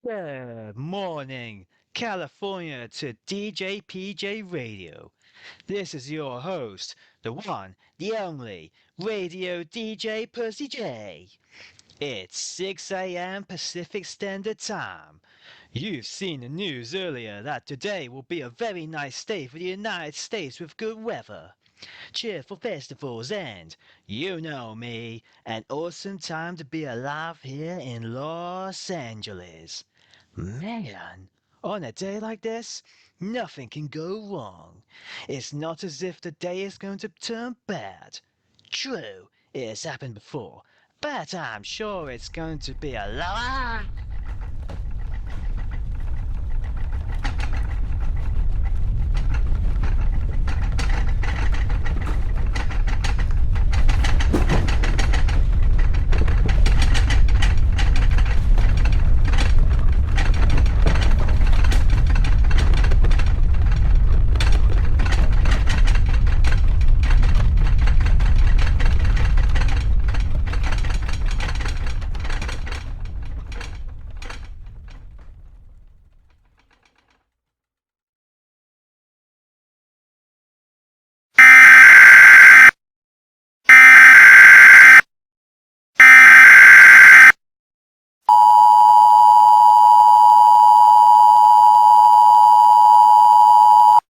Good morning, California to DJ PJ Radio. This is your host, the one, the only, Radio DJ Percy J. It's 6 a.m. Pacific Standard Time. You've seen the news earlier that today will be a very nice day for the United States with good weather, cheerful festivals, and, you know me, an awesome time to be alive here in Los Angeles. Man, on a day like this, nothing can go wrong. It's not as if the day is going to turn bad. True, it has happened before, but I'm sure it's going to be a lot.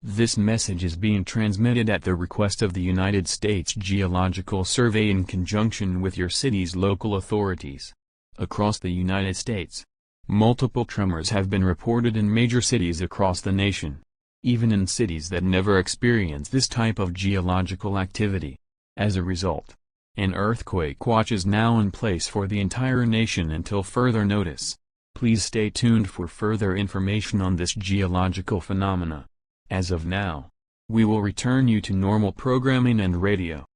This message is being transmitted at the request of the United States Geological Survey in conjunction with your city's local authorities. Across the United States, multiple tremors have been reported in major cities across the nation, even in cities that never experience this type of geological activity. As a result, an earthquake watch is now in place for the entire nation until further notice. Please stay tuned for further information on this geological phenomena. As of now, we will return you to normal programming and radio.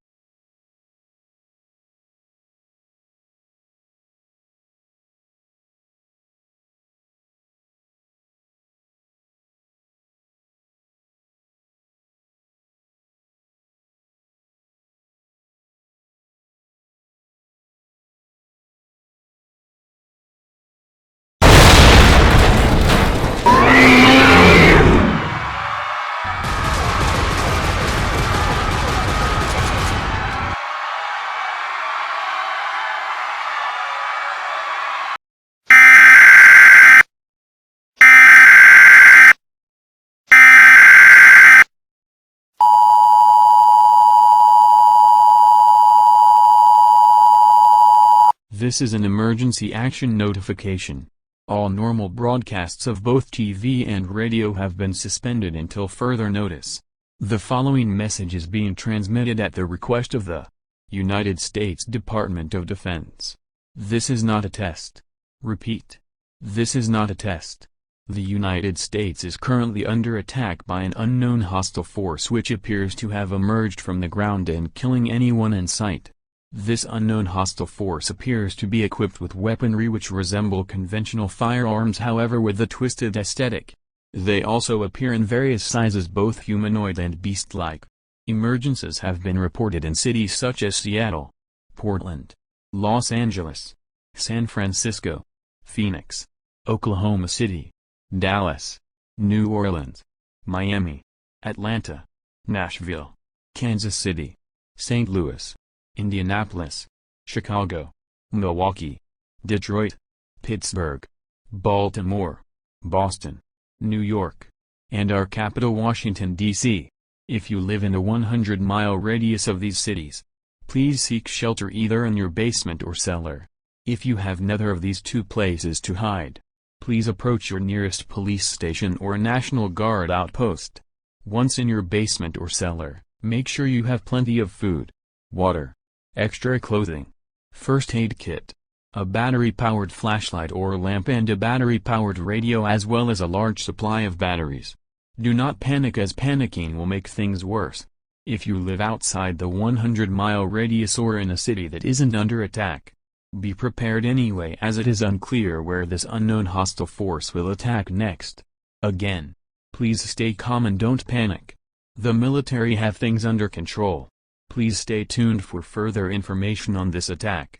This is an emergency action notification. All normal broadcasts of both TV and radio have been suspended until further notice. The following message is being transmitted at the request of the United States Department of Defense. This is not a test. Repeat. This is not a test. The United States is currently under attack by an unknown hostile force which appears to have emerged from the ground and killing anyone in sight. This unknown hostile force appears to be equipped with weaponry which resemble conventional firearms, however with a twisted aesthetic. They also appear in various sizes, both humanoid and beast-like. Emergencies have been reported in cities such as Seattle, Portland, Los Angeles, San Francisco, Phoenix, Oklahoma City, Dallas, New Orleans, Miami, Atlanta, Nashville, Kansas City, St. Louis, Indianapolis, Chicago, Milwaukee, Detroit, Pittsburgh, Baltimore, Boston, New York, and our capital Washington, D.C. If you live in a 100-mile radius of these cities, please seek shelter either in your basement or cellar. If you have neither of these two places to hide, please approach your nearest police station or National Guard outpost. Once in your basement or cellar, make sure you have plenty of food, water, extra clothing, first aid kit, a battery-powered flashlight or lamp and a battery-powered radio as well as a large supply of batteries. Do not panic, as panicking will make things worse. If you live outside the 100-mile radius or in a city that isn't under attack, be prepared anyway, as it is unclear where this unknown hostile force will attack next. Again, please stay calm and don't panic. The military have things under control. Please stay tuned for further information on this attack.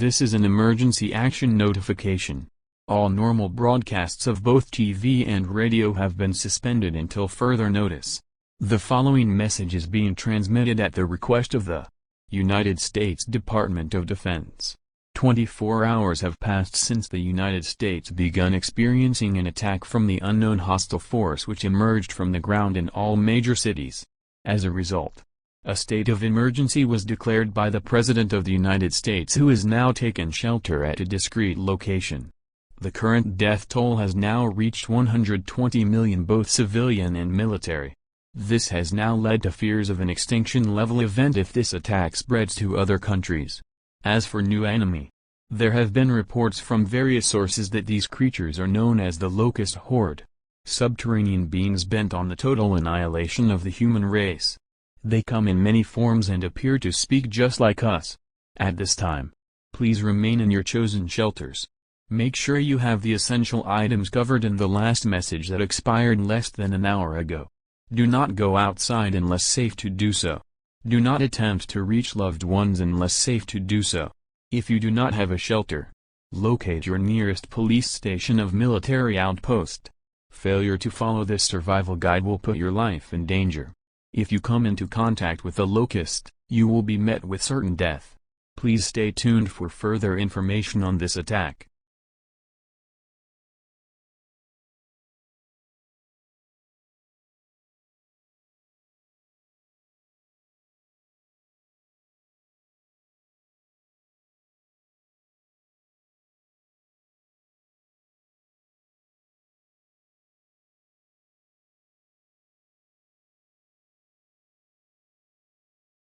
This is an emergency action notification. All normal broadcasts of both TV and radio have been suspended until further notice. The following message is being transmitted at the request of the United States Department of Defense. 24 hours have passed since the United States begun experiencing an attack from the unknown hostile force which emerged from the ground in all major cities. As a result, a state of emergency was declared by the President of the United States, who has now taken shelter at a discreet location. The current death toll has now reached 120 million, both civilian and military. This has now led to fears of an extinction-level event if this attack spreads to other countries. As for new enemy, there have been reports from various sources that these creatures are known as the Locust Horde, subterranean beings bent on the total annihilation of the human race. They come in many forms and appear to speak just like us. At this time, please remain in your chosen shelters. Make sure you have the essential items covered in the last message that expired less than an hour ago. Do not go outside unless safe to do so. Do not attempt to reach loved ones unless safe to do so. If you do not have a shelter, locate your nearest police station of military outpost. Failure to follow this survival guide will put your life in danger. If you come into contact with a Locust, you will be met with certain death. Please stay tuned for further information on this attack.